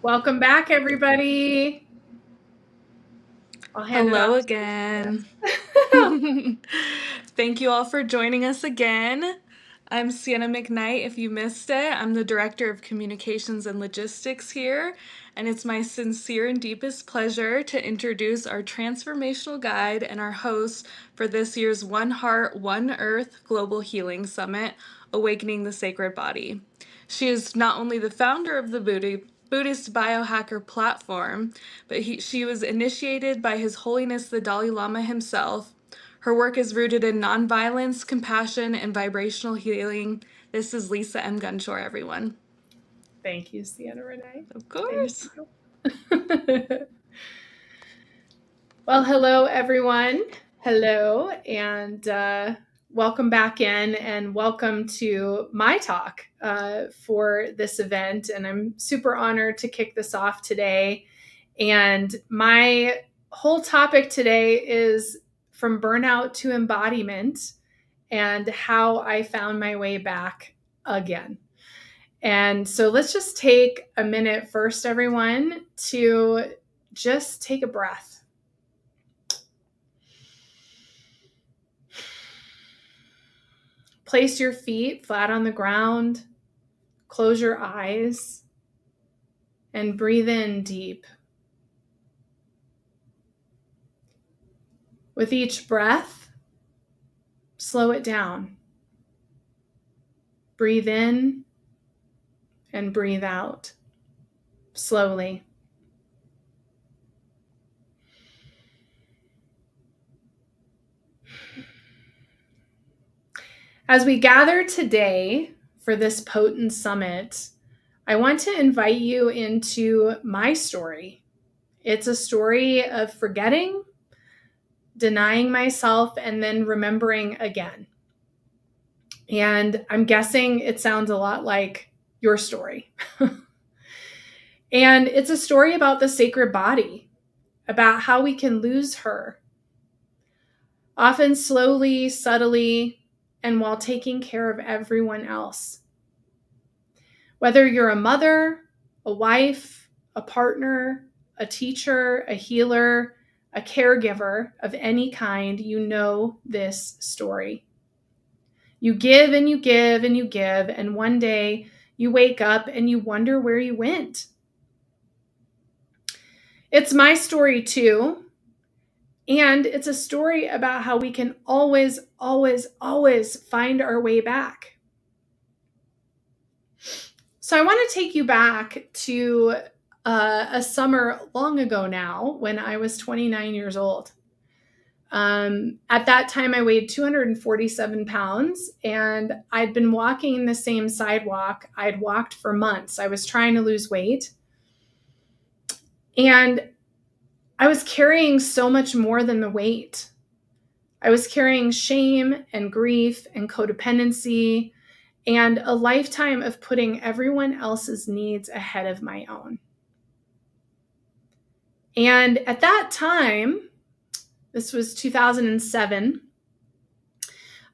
Welcome back, everybody. Hello again. Thank you all for joining us again. I'm Sienna McKnight. If you missed it, I'm the Director of Communications and Logistics here, and it's my sincere and deepest pleasure to introduce our transformational guide and our host for this year's One Heart, One Earth Global Healing Summit, Awakening the Sacred Body. She is not only the founder of the Buddhist Biohacker platform, but she was initiated by His Holiness the Dalai Lama himself. Her work is rooted in nonviolence, compassion, and vibrational healing. This is Lisa M. Gunshore, everyone. Thank you, Sienna Renee. Of course. Well, hello, everyone. Hello, and welcome back in, and welcome to my talk for this event. And I'm super honored to kick this off today. And my whole topic today is from burnout to embodiment, and how I found my way back again. And so let's just take a minute first, everyone, to just take a breath. Place your feet flat on the ground, close your eyes, and breathe in deep. With each breath, slow it down. Breathe in and breathe out slowly. As we gather today for this potent summit, I want to invite you into my story. It's a story of forgetting, denying myself, and then remembering again. And I'm guessing it sounds a lot like your story. And it's a story about the sacred body, about how we can lose her, often slowly, subtly, and while taking care of everyone else. Whether you're a mother, a wife, a partner, a teacher, a healer, a caregiver of any kind, you know this story. You give and you give and you give, and one day you wake up and you wonder where you went. It's my story too. And it's a story about how we can always, always, always find our way back. So I want to take you back to a summer long ago now when I was 29 years old. At that time, I weighed 247 pounds, and I'd been walking the same sidewalk I'd walked for months. I was trying to lose weight. And I was carrying so much more than the weight. I was carrying shame and grief and codependency and a lifetime of putting everyone else's needs ahead of my own. And at that time, this was 2007,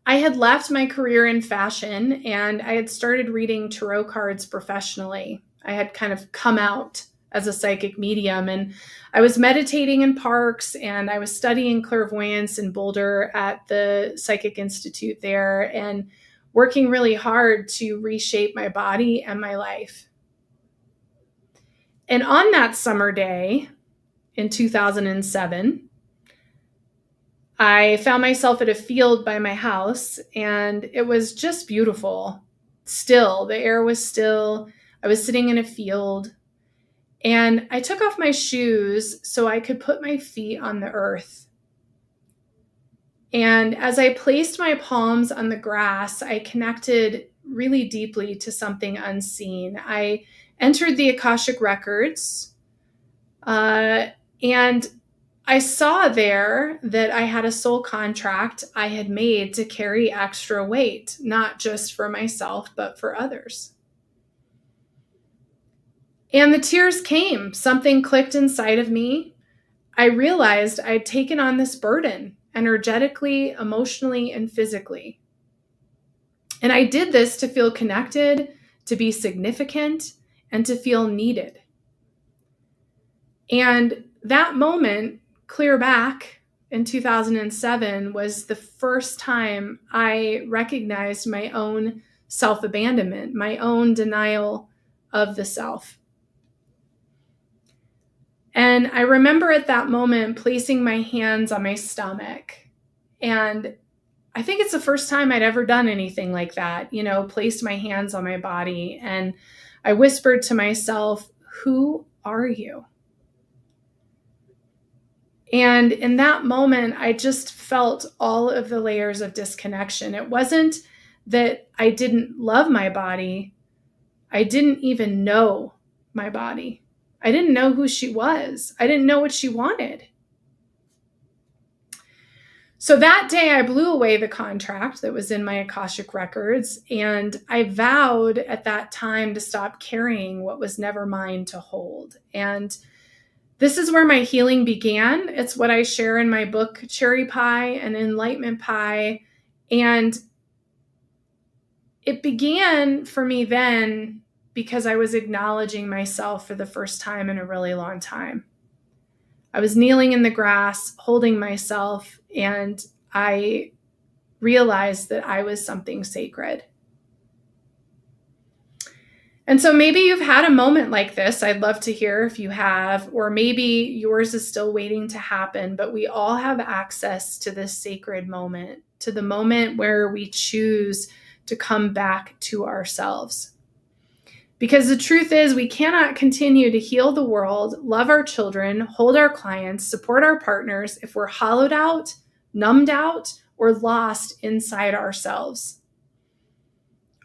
I had left my career in fashion and I had started reading tarot cards professionally. I had kind of come out as a psychic medium, and I was meditating in parks, and I was studying clairvoyance in Boulder at the Psychic Institute there, and working really hard to reshape my body and my life. And on that summer day in 2007, I found myself at a field by my house, and it was just beautiful. Still, the air was still. I was sitting in a field. And I took off my shoes so I could put my feet on the earth. And as I placed my palms on the grass, I connected really deeply to something unseen. I entered the Akashic records, and I saw there that I had a soul contract I had made to carry extra weight, not just for myself, but for others. And the tears came. Something clicked inside of me. I realized I'd taken on this burden energetically, emotionally, and physically. And I did this to feel connected, to be significant, and to feel needed. And that moment, clear back in 2007, was the first time I recognized my own self-abandonment, my own denial of the self. And I remember at that moment placing my hands on my stomach. And I think it's the first time I'd ever done anything like that, placed my hands on my body. And I whispered to myself, "Who are you?" And in that moment, I just felt all of the layers of disconnection. It wasn't that I didn't love my body. I didn't even know my body. I didn't know who she was. I didn't know what she wanted. So that day I blew away the contract that was in my Akashic records, and I vowed at that time to stop carrying what was never mine to hold. And this is where my healing began. It's what I share in my book, Cherry Pie and Enlightenment Pie. And it began for me then because I was acknowledging myself for the first time in a really long time. I was kneeling in the grass, holding myself, and I realized that I was something sacred. And so maybe you've had a moment like this. I'd love to hear if you have, or maybe yours is still waiting to happen, but we all have access to this sacred moment, to the moment where we choose to come back to ourselves. Because the truth is, we cannot continue to heal the world, love our children, hold our clients, support our partners if we're hollowed out, numbed out, or lost inside ourselves.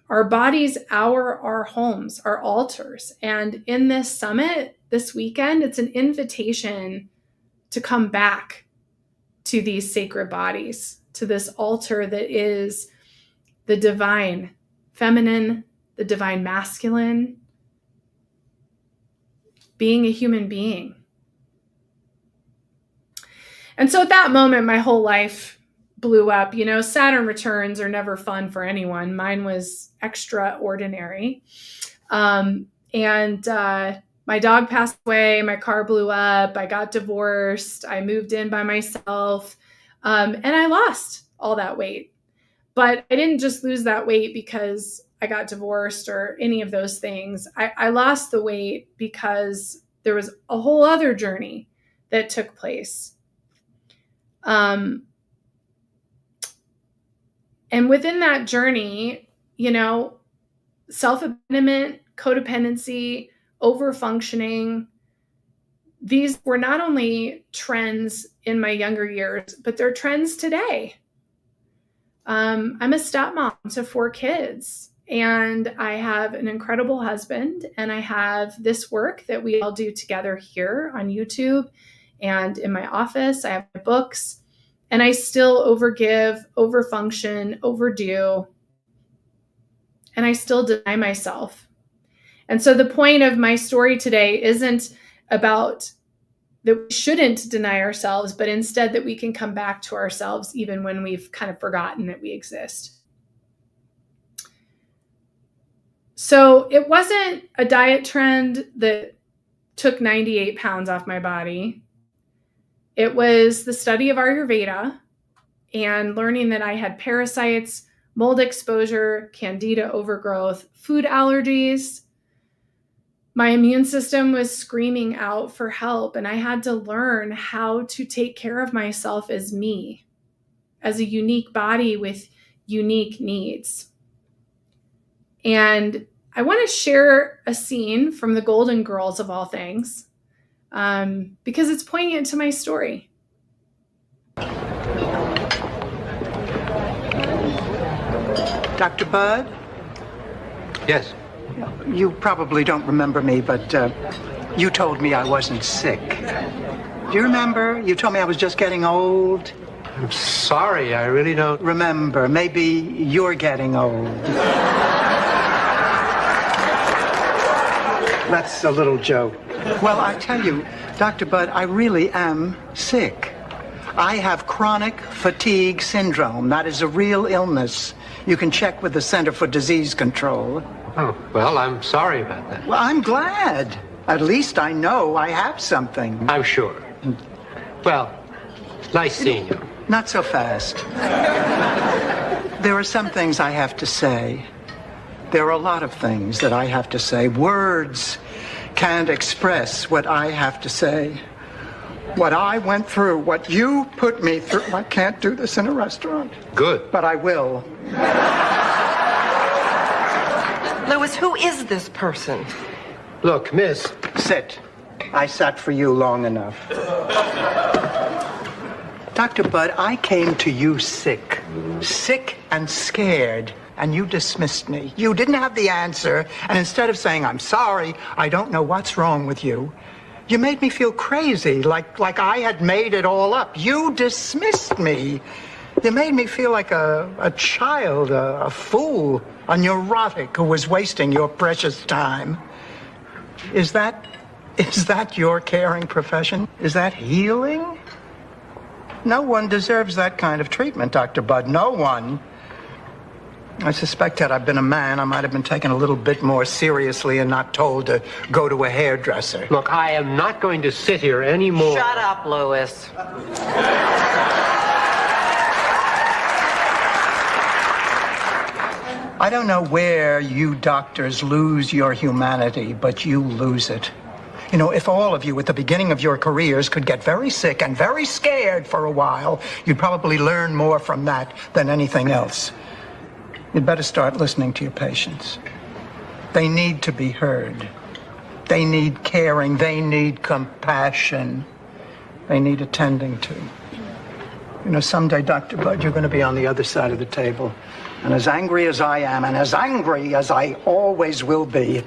Our bodies are our homes, our altars. And in this summit this weekend, it's an invitation to come back to these sacred bodies, to this altar that is the divine feminine, the divine masculine, being a human being. And so at that moment, my whole life blew up. Saturn returns are never fun for anyone. Mine was extraordinary. My dog passed away. My car blew up. I got divorced. I moved in by myself. And I lost all that weight. But I didn't just lose that weight because I got divorced or any of those things. I lost the weight because there was a whole other journey that took place. And within that journey, self-abandonment, codependency, overfunctioning, these were not only trends in my younger years, but they're trends today. I'm a stepmom to 4 kids, and I have an incredible husband, and I have this work that we all do together here on YouTube and in my office. I have my books, and I still overgive, overfunction, overdo, and I still deny myself. And so the point of my story today isn't about that we shouldn't deny ourselves, but instead that we can come back to ourselves even when we've kind of forgotten that we exist. So it wasn't a diet trend that took 98 pounds off my body. It was the study of Ayurveda and learning that I had parasites, mold exposure, candida overgrowth, food allergies. My immune system was screaming out for help, and I had to learn how to take care of myself as me, as a unique body with unique needs. And I want to share a scene from The Golden Girls, of all things, because it's poignant to my story. Dr. Bud? Yes. You probably don't remember me, but you told me I wasn't sick. Do you remember? You told me I was just getting old. I'm sorry, I really don't. Remember, maybe you're getting old. That's a little joke. Well, I tell you, Dr. Bud, I really am sick. I have chronic fatigue syndrome. That is a real illness. You can check with the Center for Disease Control. Oh, well, I'm sorry about that. Well, I'm glad. At least I know I have something. I'm sure. Well, nice seeing you. Not so fast. There are some things I have to say. There are a lot of things that I have to say. Words can't express what I have to say. What I went through, what you put me through. I can't do this in a restaurant. Good. But I will. Louis, who is this person? Look, miss. Sit. I sat for you long enough. Dr. Bud, I came to you sick. Sick and scared. And you dismissed me. You didn't have the answer. And instead of saying, I'm sorry, I don't know what's wrong with you, you made me feel crazy, like I had made it all up. You dismissed me. You made me feel like a child, a fool, a neurotic who was wasting your precious time. Is that your caring profession? Is that healing? No one deserves that kind of treatment, Dr. Bud. No one. I suspect had I been a man, I might have been taken a little bit more seriously and not told to go to a hairdresser. Look, I am not going to sit here anymore. Shut up, Louis. I don't know where you doctors lose your humanity, but you lose it. You know, if all of you at the beginning of your careers could get very sick and very scared for a while, you'd probably learn more from that than anything else. You'd better start listening to your patients. They need to be heard. They need caring. They need compassion. They need attending to. You know, someday, Dr. Bud, you're going to be on the other side of the table. And as angry as I am, and as angry as I always will be,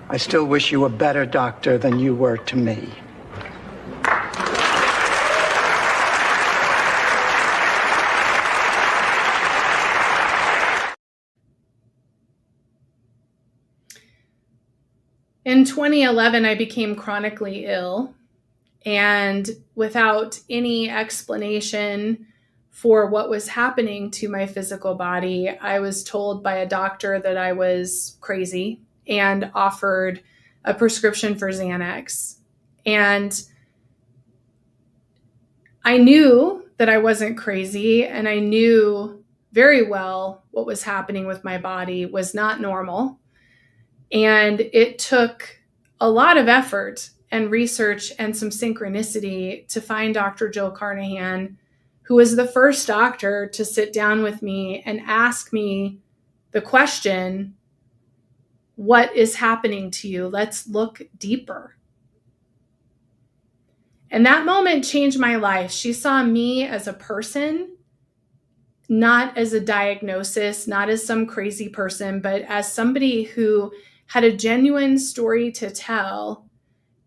I still wish you a better doctor than you were to me. In 2011, I became chronically ill, and without any explanation for what was happening to my physical body, I was told by a doctor that I was crazy and offered a prescription for Xanax. And I knew that I wasn't crazy, and I knew very well what was happening with my body was not normal. And it took a lot of effort and research and some synchronicity to find Dr. Jill Carnahan, who was the first doctor to sit down with me and ask me the question, what is happening to you? Let's look deeper. And that moment changed my life. She saw me as a person, not as a diagnosis, not as some crazy person, but as somebody who had a genuine story to tell.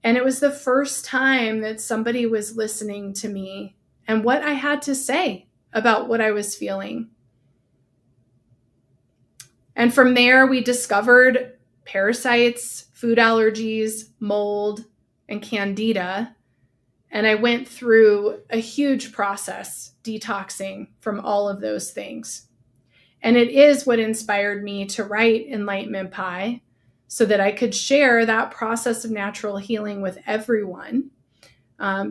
And it was the first time that somebody was listening to me and what I had to say about what I was feeling. And from there, we discovered parasites, food allergies, mold, and candida. And I went through a huge process detoxing from all of those things. And it is what inspired me to write Enlightenment Pie, so that I could share that process of natural healing with everyone,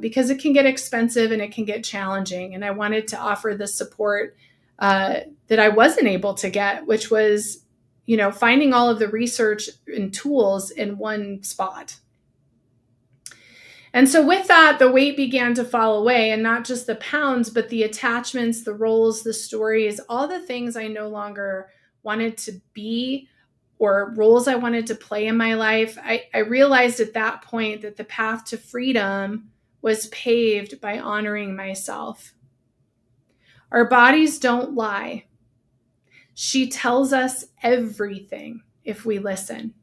because it can get expensive and it can get challenging. And I wanted to offer the support that I wasn't able to get, which was, finding all of the research and tools in one spot. And so with that, the weight began to fall away, and not just the pounds, but the attachments, the roles, the stories, all the things I no longer wanted to be or roles I wanted to play in my life. I realized at that point that the path to freedom was paved by honoring myself. Our bodies don't lie. She tells us everything if we listen.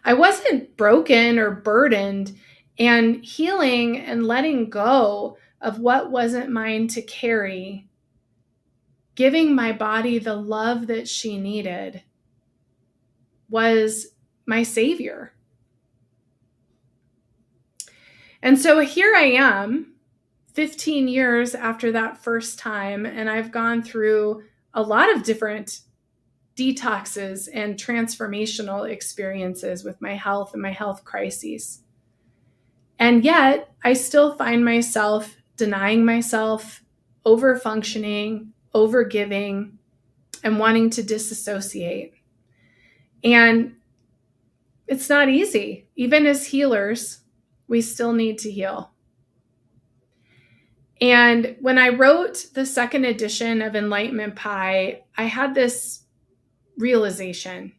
I wasn't broken or burdened, and healing and letting go of what wasn't mine to carry, giving my body the love that she needed, was my savior. And so here I am, 15 years after that first time, and I've gone through a lot of different detoxes and transformational experiences with my health and my health crises. And yet, I still find myself denying myself, over-functioning, over-giving, and wanting to disassociate. And it's not easy. Even as healers, we still need to heal. And when I wrote the second edition of Enlightenment Pie, I had this realization.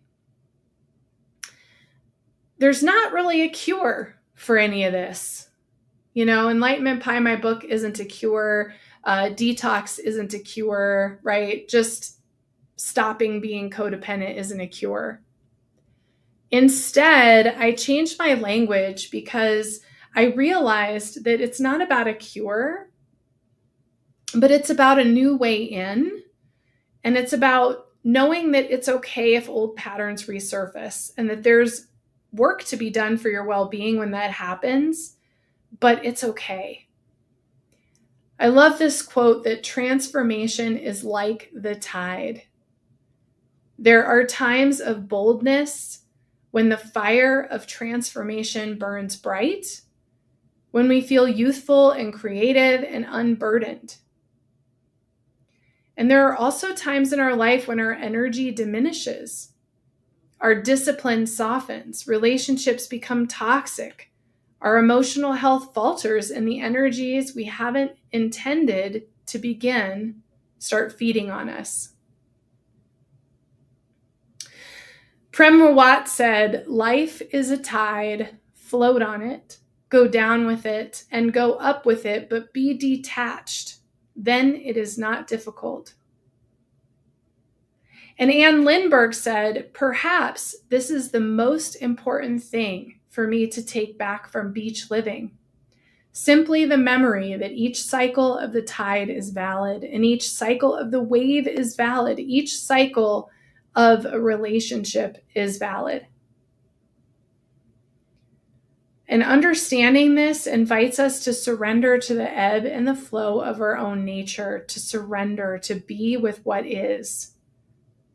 There's not really a cure for any of this. Enlightenment Pie, my book, isn't a cure. Detox isn't a cure, right? Just stopping being codependent isn't a cure. Instead, I changed my language because I realized that it's not about a cure, but it's about a new way in. And it's about knowing that it's okay if old patterns resurface and that there's work to be done for your well-being when that happens, but it's okay. I love this quote that transformation is like the tide. There are times of boldness when the fire of transformation burns bright, when we feel youthful and creative and unburdened. And there are also times in our life when our energy diminishes, our discipline softens, relationships become toxic, our emotional health falters, and the energies we haven't intended to begin start feeding on us. Prem Rawat said, "Life is a tide, float on it, go down with it, and go up with it, but be detached. Then it is not difficult." And Anne Lindbergh said, "Perhaps this is the most important thing for me to take back from beach living. Simply the memory that each cycle of the tide is valid, and each cycle of the wave is valid. Each cycle of a relationship is valid." And understanding this invites us to surrender to the ebb and the flow of our own nature, to surrender, to be with what is,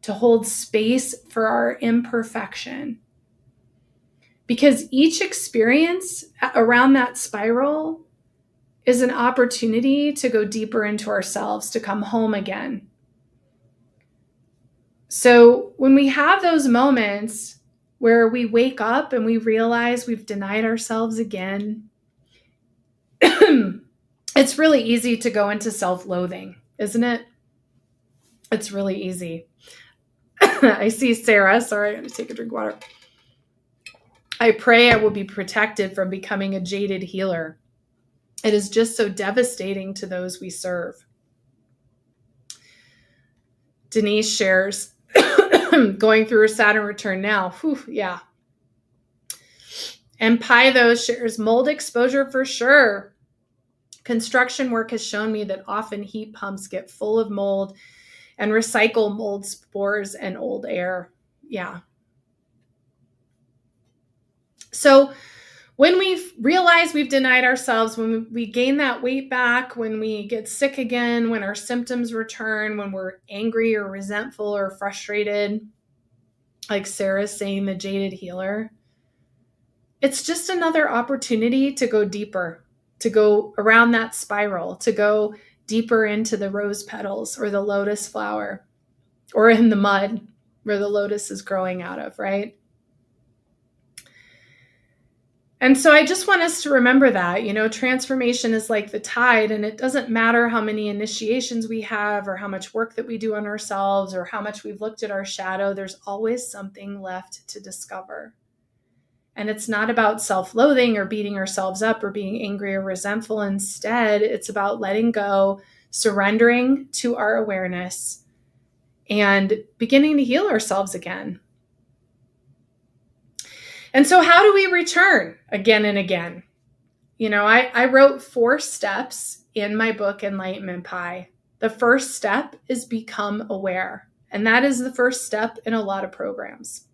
to hold space for our imperfection. Because each experience around that spiral is an opportunity to go deeper into ourselves, to come home again. So when we have those moments where we wake up and we realize we've denied ourselves again, it's really easy to go into self-loathing, isn't it? It's really easy. I see Sarah. Sorry, I'm going to take a drink of water. "I pray I will be protected from becoming a jaded healer. It is just so devastating to those we serve." Denise shares, "Going through a Saturn return now." Whew, yeah. And Pytho shares, "Mold exposure for sure. Construction work has shown me that often heat pumps get full of mold and recycle mold spores and old air." Yeah. So when we realize we've denied ourselves, when we gain that weight back, when we get sick again, when our symptoms return, when we're angry or resentful or frustrated, like Sarah's saying, the jaded healer, it's just another opportunity to go deeper, to go around that spiral, to go deeper into the rose petals or the lotus flower, or in the mud where the lotus is growing out of, right? And so I just want us to remember that, transformation is like the tide, and it doesn't matter how many initiations we have or how much work that we do on ourselves or how much we've looked at our shadow, there's always something left to discover. And it's not about self-loathing or beating ourselves up or being angry or resentful. Instead, it's about letting go, surrendering to our awareness, and beginning to heal ourselves again. And so how do we return again and again? I wrote 4 steps in my book, Enlightenment Pie. The first step is become aware. And that is the first step in a lot of programs.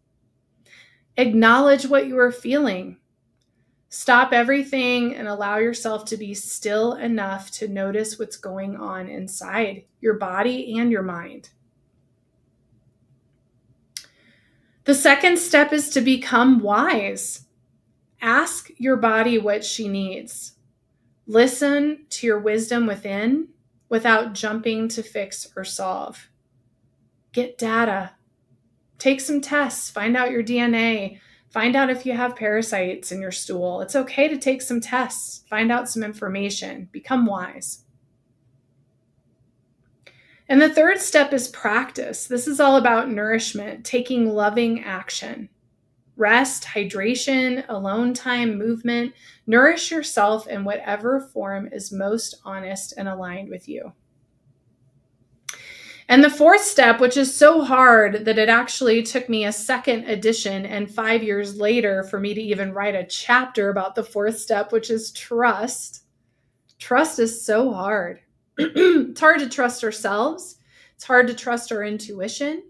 Acknowledge what you are feeling. Stop everything and allow yourself to be still enough to notice what's going on inside your body and your mind. The second step is to become wise. Ask your body what she needs. Listen to your wisdom within without jumping to fix or solve. Get data. Take some tests. Find out your DNA. Find out if you have parasites in your stool. It's okay to take some tests. Find out some information. Become wise. And the third step is practice. This is all about nourishment, taking loving action. Rest, hydration, alone time, movement. Nourish yourself in whatever form is most honest and aligned with you. And the fourth step, which is so hard that it actually took me a second edition and 5 years later for me to even write a chapter about the fourth step, which is trust. Trust is so hard. It's hard to trust ourselves. It's hard to trust our intuition.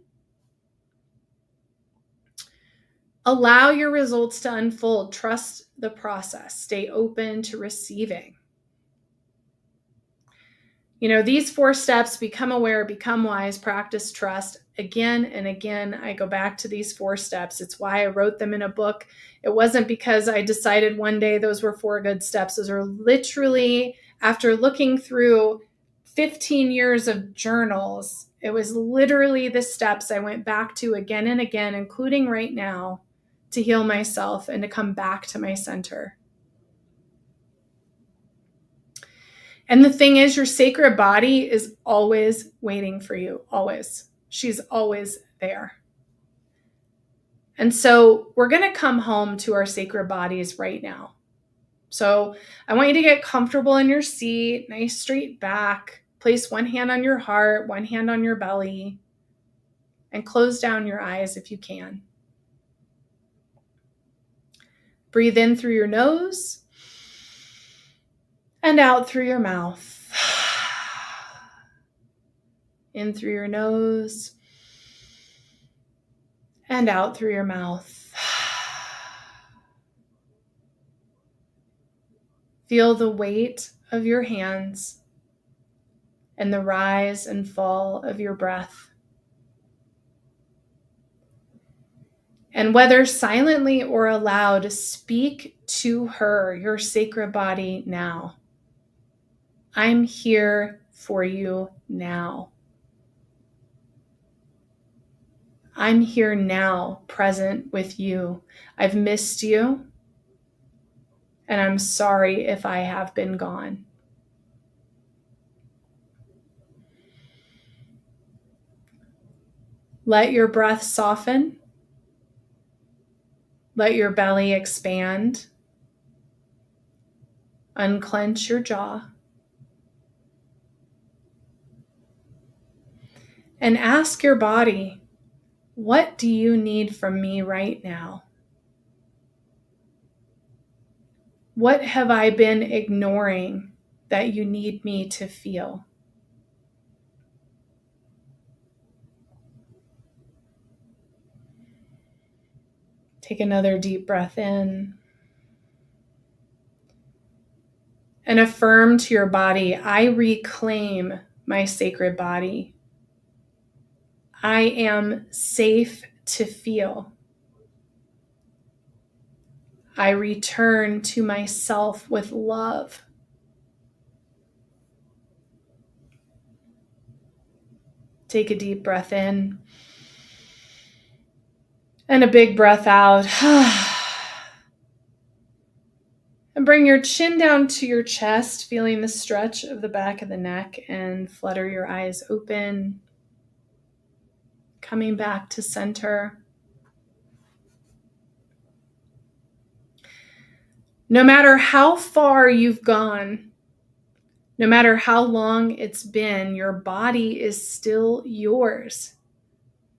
Allow your results to unfold. Trust the process. Stay open to receiving. These 4 steps: become aware, become wise, practice, trust. Again and again, I go back to these 4 steps. It's why I wrote them in a book. It wasn't because I decided one day those were 4 good steps. Those are literally, after looking through 15 years of journals, it was literally the steps I went back to again and again, including right now, to heal myself and to come back to my center. And the thing is, your sacred body is always waiting for you, always. She's always there. And so we're going to come home to our sacred bodies right now. So I want you to get comfortable in your seat, nice straight back. Place one hand on your heart, one hand on your belly, and close down your eyes if you can. Breathe in through your nose and out through your mouth. In through your nose and out through your mouth. Feel the weight of your hands and the rise and fall of your breath. And whether silently or aloud, speak to her, your sacred body, now. I'm here for you now. I'm here now, present with you. I've missed you, and I'm sorry if I have been gone. Let your breath soften. Let your belly expand. Unclench your jaw. And ask your body, what do you need from me right now? What have I been ignoring that you need me to feel? Take another deep breath in. And affirm to your body, I reclaim my sacred body. I am safe to feel. I return to myself with love. Take a deep breath in and a big breath out. And bring your chin down to your chest, feeling the stretch of the back of the neck, and flutter your eyes open. Coming back to center. No matter how far you've gone, no matter how long it's been, your body is still yours.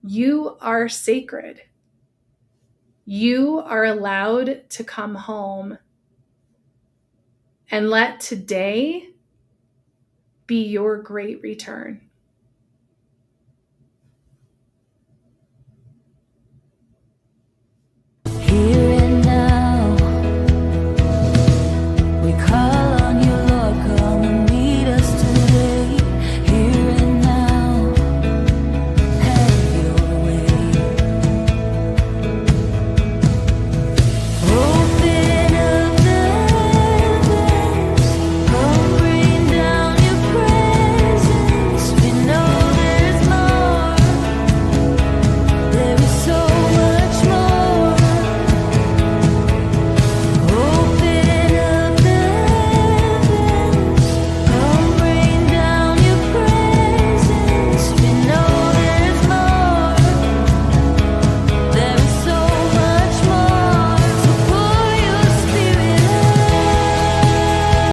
You are sacred. You are allowed to come home. And let today be your great return.